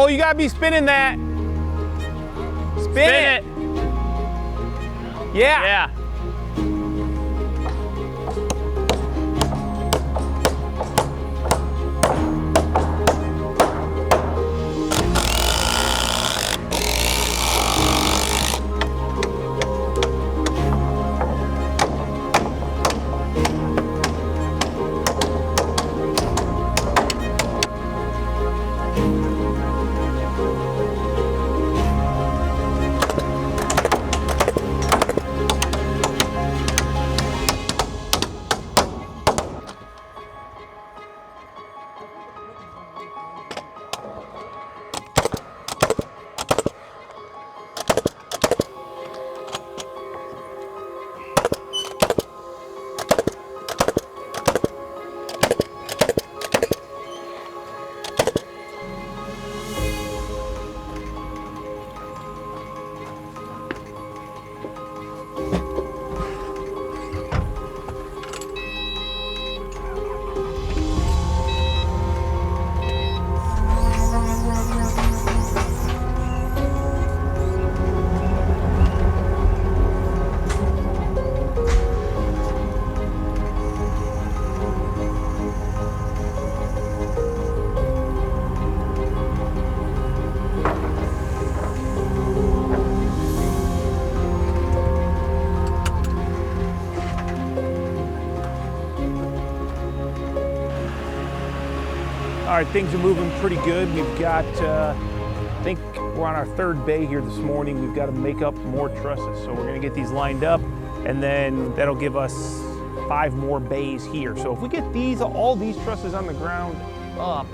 Cole, you gotta be spinning that. Spin it. Yeah. Yeah. All right, things are moving pretty good. We've got, I think we're on our third bay here this morning. We've got to make up more trusses. So we're gonna get these lined up, and then that'll give us 5 more bays here. So if we get these, all these trusses on the ground up,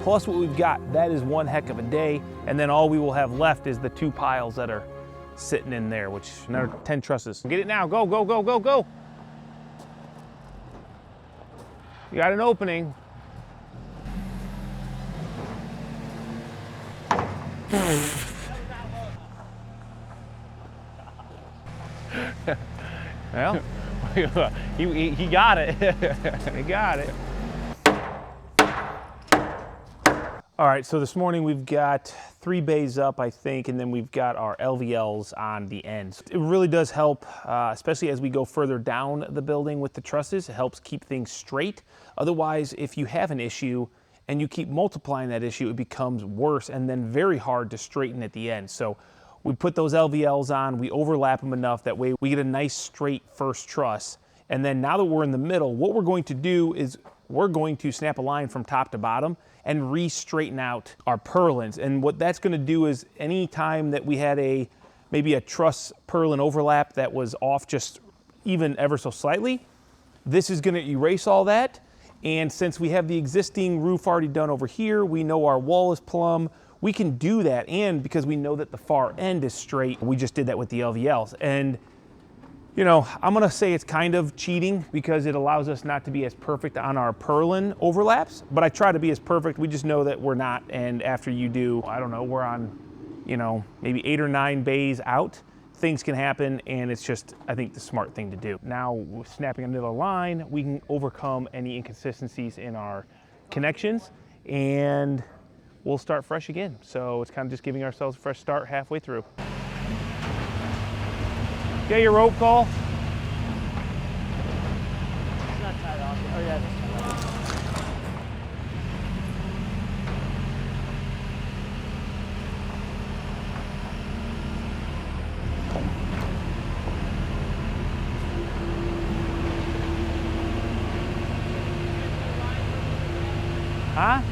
plus what we've got, that is one heck of a day. And then all we will have left is the 2 piles that are sitting in there, which another 10 trusses. Get it now, go, go, go, go, go. You got an opening. Well, he got it. He got it. All right, so this morning we've got 3 bays up, I think, and then we've got our LVLs on the ends. It really does help, especially as we go further down the building with the trusses. It helps keep things straight. Otherwise, if you have an issue and you keep multiplying that issue, it becomes worse and then very hard to straighten at the end. So we put those LVLs on, we overlap them enough, that way we get a nice straight first truss. And then now that we're in the middle, what we're going to do is we're going to snap a line from top to bottom and re-straighten out our purlins. And what that's gonna do is any time that we had maybe a truss purlin overlap that was off just even ever so slightly, this is gonna erase all that. And since we have the existing roof already done over here, we know our wall is plumb, we can do that. And because we know that the far end is straight, we just did that with the LVLs. And you know, I'm gonna say it's kind of cheating because it allows us not to be as perfect on our purlin overlaps, but I try to be as perfect. We just know that we're not. And after you do, I don't know, we're on, you know, maybe 8 or 9 bays out, things can happen, and it's just, I think, the smart thing to do. Now, snapping another line, we can overcome any inconsistencies in our connections, and we'll start fresh again. So it's kind of just giving ourselves a fresh start halfway through. Get your rope, Cole. It's not tied off yet. Oh yeah, it's tied off. Huh?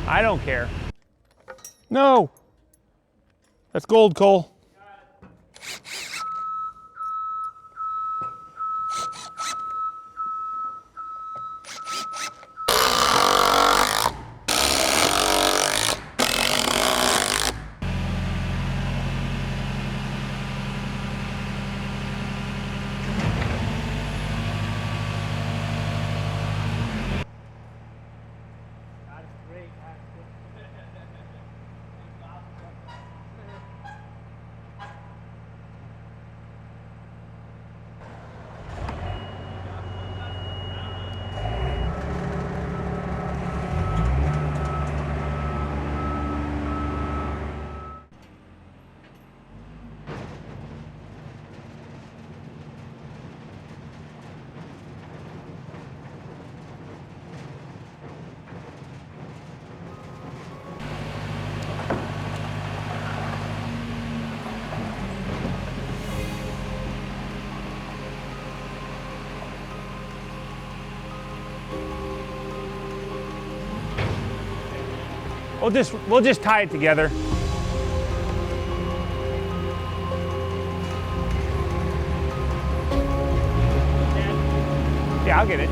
I don't care. No! That's gold, Cole. We'll just tie it together. Yeah, I'll get it.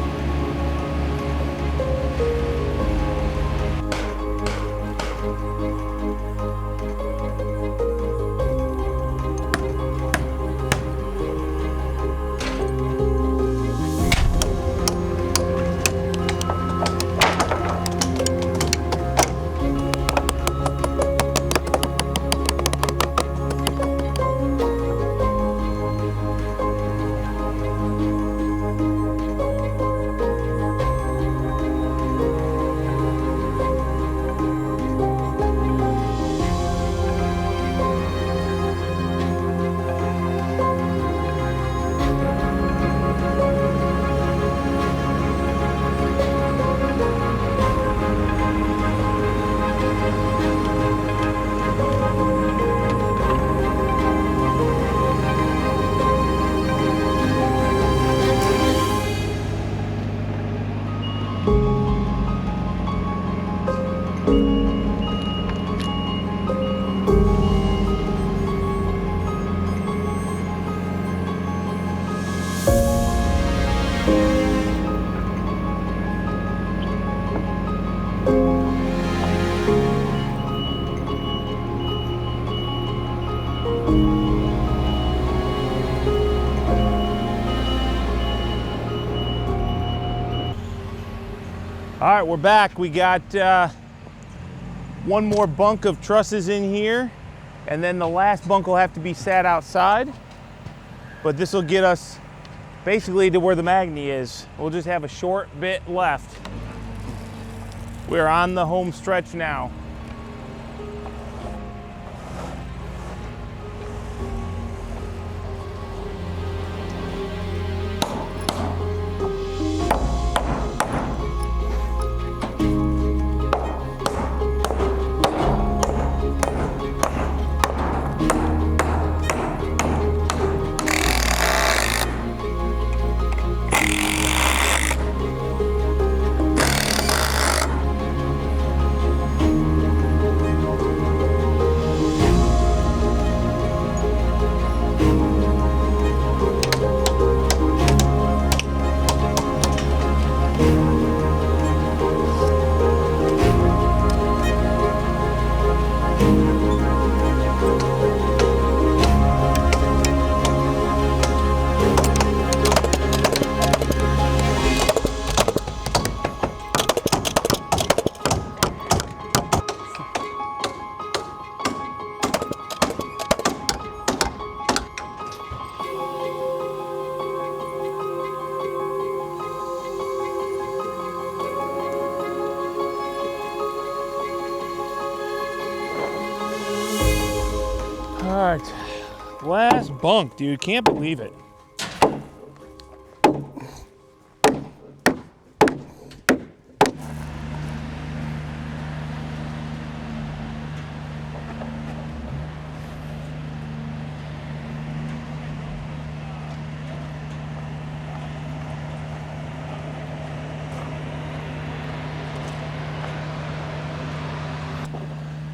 All right, we're back. We got one more bunk of trusses in here, and then the last bunk will have to be sat outside. But this will get us basically to where the Magni is. We'll just have a short bit left. We're on the home stretch now. All right, last bunk, dude. Can't believe it.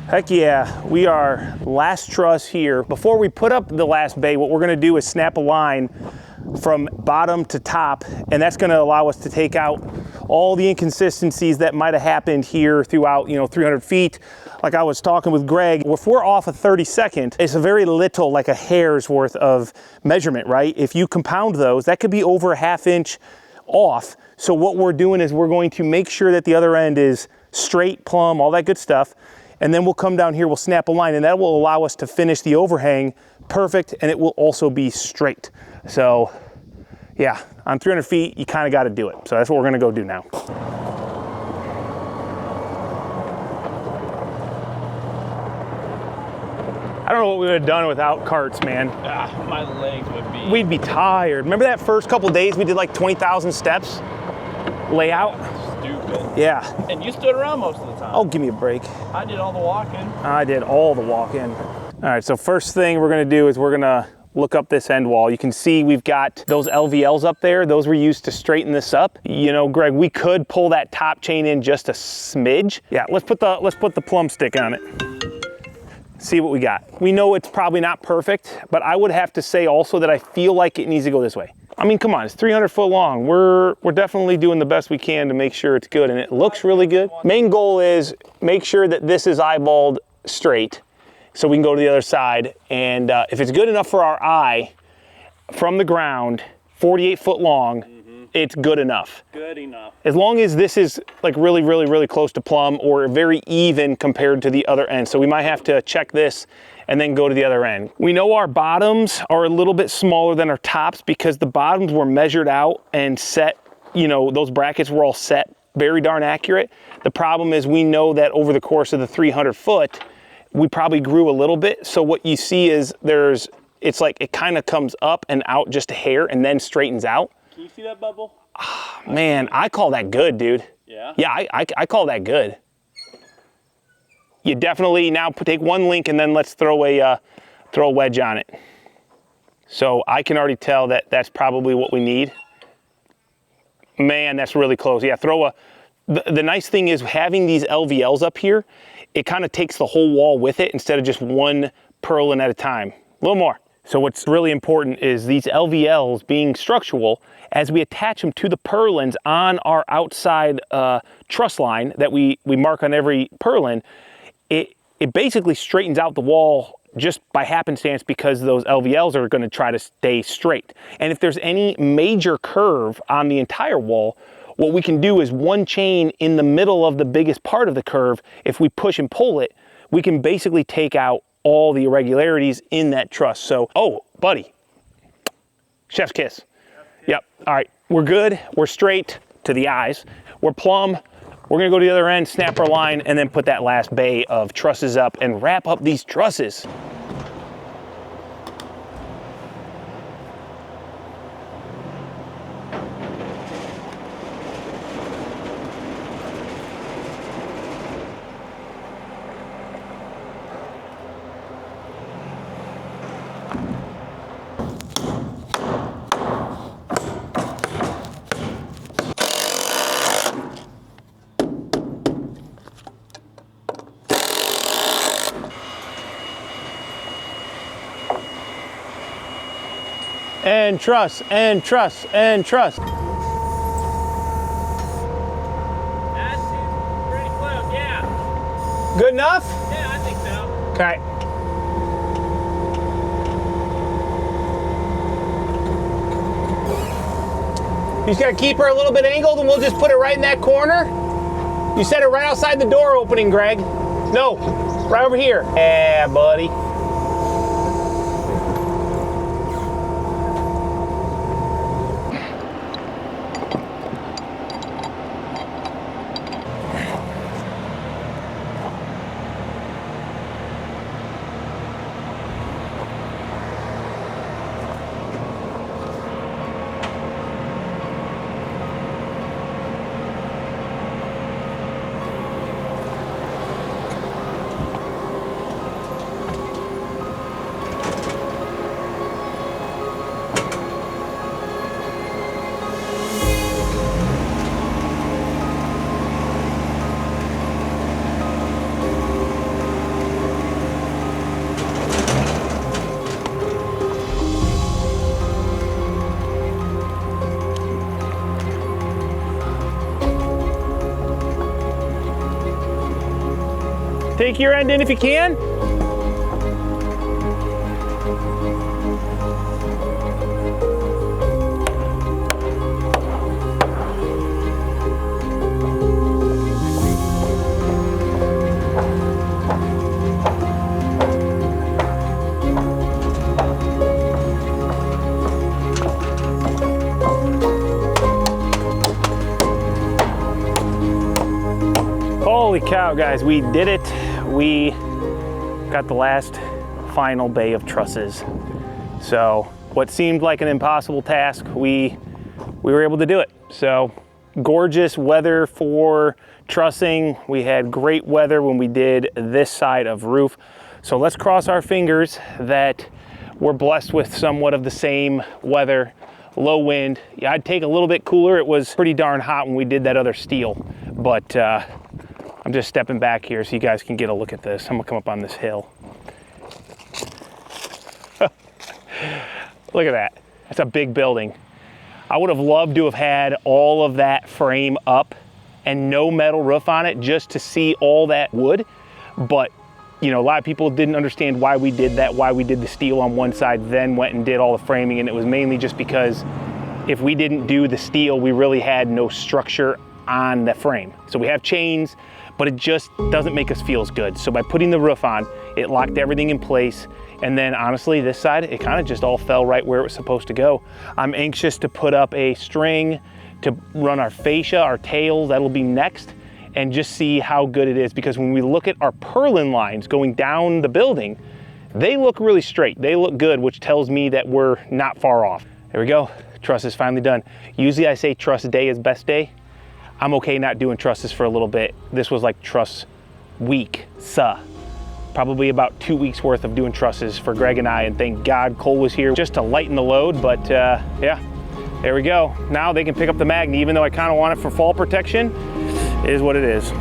Heck yeah, we are last truss here. Before we put up the last bay, what we're gonna do is snap a line from bottom to top, and that's gonna allow us to take out all the inconsistencies that might have happened here throughout, 300 feet. Like I was talking with Greg, if we're off a 32nd, it's a very little, like a hair's worth of measurement, right? If you compound those, that could be over a ½ inch off. So what we're doing is we're going to make sure that the other end is straight, plumb, all that good stuff. And then we'll come down here, we'll snap a line, and that will allow us to finish the overhang perfect, and it will also be straight. So yeah, on 300 feet, you kind of got to do it. So that's what we're gonna go do now. I don't know what we would have done without carts, man. My legs would be... We'd be tired. Remember that first couple days we did like 20,000 steps layout? Stupid. Yeah. And you stood around most of the time. Oh, give me a break. I did all the walking. I did all the walk-in. All right, so first thing we're gonna do is we're gonna look up this end wall. You can see we've got those LVLs up there. Those were used to straighten this up. You know, Greg, we could pull that top chain in just a smidge. Yeah, let's put the plumb stick on it. See what we got. We know it's probably not perfect, but I would have to say also that I feel like it needs to go this way. I mean, come on, it's 300 foot long. We're definitely doing the best we can to make sure it's good, and it looks really good. Main goal is make sure that this is eyeballed straight so we can go to the other side, and if it's good enough for our eye from the ground, 48 foot long, it's good enough. Good enough. As long as this is like really, really, really close to plumb or very even compared to the other end. So we might have to check this and then go to the other end. We know our bottoms are a little bit smaller than our tops because the bottoms were measured out and set, you know, those brackets were all set very darn accurate. The problem is we know that over the course of the 300 foot, we probably grew a little bit. So what you see is it's like it kind of comes up and out just a hair and then straightens out. Can you see that bubble? Oh, man, I call that good, dude. Yeah? Yeah, I call that good. You definitely now take one link and then let's throw a wedge on it. So I can already tell that that's probably what we need. Man, that's really close. Yeah, the nice thing is having these LVLs up here, it kind of takes the whole wall with it instead of just one purlin at a time. A little more. So what's really important is these LVLs being structural, as we attach them to the purlins on our outside truss line that we mark on every purlin, it basically straightens out the wall just by happenstance because those LVLs are going to try to stay straight. And if there's any major curve on the entire wall, what we can do is one chain in the middle of the biggest part of the curve, if we push and pull it, we can basically take out all the irregularities in that truss. So, oh, buddy, chef's kiss. Yep, all right, we're good, we're straight to the eyes, we're plumb, we're gonna go to the other end, snap our line, and then put that last bay of trusses up and wrap up these trusses. And truss, and truss, and truss. That seems pretty close, yeah. Good enough? Yeah, I think so. Okay. You just gotta keep her a little bit angled and we'll just put it right in that corner. You set it right outside the door opening, Greg. No, right over here. Yeah, buddy. Take your end in if you can. Holy cow, guys, we did it. We got the last final bay of trusses. So what seemed like an impossible task, we were able to do it. So gorgeous weather for trussing. We had great weather when we did this side of roof. So let's cross our fingers that we're blessed with somewhat of the same weather, low wind. Yeah, I'd take a little bit cooler. It was pretty darn hot when we did that other steel, but I'm just stepping back here so you guys can get a look at this. I'm gonna come up on this hill. Look at that. That's a big building. I would have loved to have had all of that frame up and no metal roof on it just to see all that wood. But, you know, a lot of people didn't understand why we did that, why we did the steel on one side, then went and did all the framing. And it was mainly just because if we didn't do the steel, we really had no structure on the frame. So we have chains, but it just doesn't make us feel as good. So by putting the roof on, it locked everything in place. And then honestly, this side, it kind of just all fell right where it was supposed to go. I'm anxious to put up a string to run our fascia, our tails, that'll be next, and just see how good it is. Because when we look at our purlin lines going down the building, they look really straight. They look good, which tells me that we're not far off. There we go, truss is finally done. Usually I say truss day is best day. I'm okay not doing trusses for a little bit. This was like truss week, probably about 2 weeks worth of doing trusses for Greg and I, and thank God Cole was here just to lighten the load. But yeah, there we go. Now they can pick up the Magni, even though I kind of want it for fall protection. It is what it is.